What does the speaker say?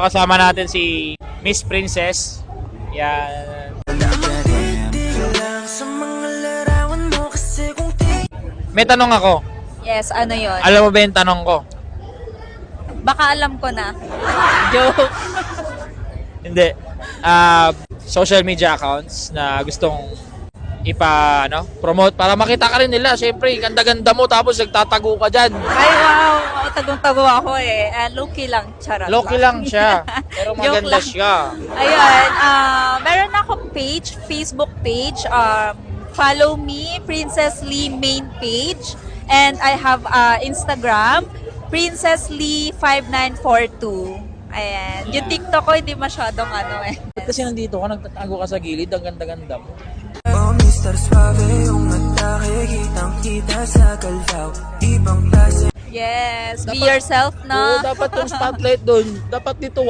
Kasama natin si Miss Princess. Yan. May tanong ako. Yes, ano yon? Alam mo ba yung tanong ko? Baka alam ko na. Joke. Hindi. Social media accounts na gustong promote para makita ka rin nila. Siyempre, ganda-ganda mo tapos nagtatago ka dyan. Ay, wow. Tagong-tago ako eh. Low-key lang. Charot Loki lang siya. Pero Joke maganda lang. siya. Ayun. Meron akong page, Facebook page. Follow me, Princess Lee main page. And I have Instagram, Princess Lee 5942. Ayan. Yung TikTok ko hindi masyadong eh. Ba't kasi nandito ka, nagtatago ka sa gilid, ang ganda-ganda mo. Oh, Mr. Suave, yung atake, kitang-kita sa Calvao. Ibang klase. Yes. Be Dapat- yourself Oo, na. dapat yung spotlight doon. Dapat dito,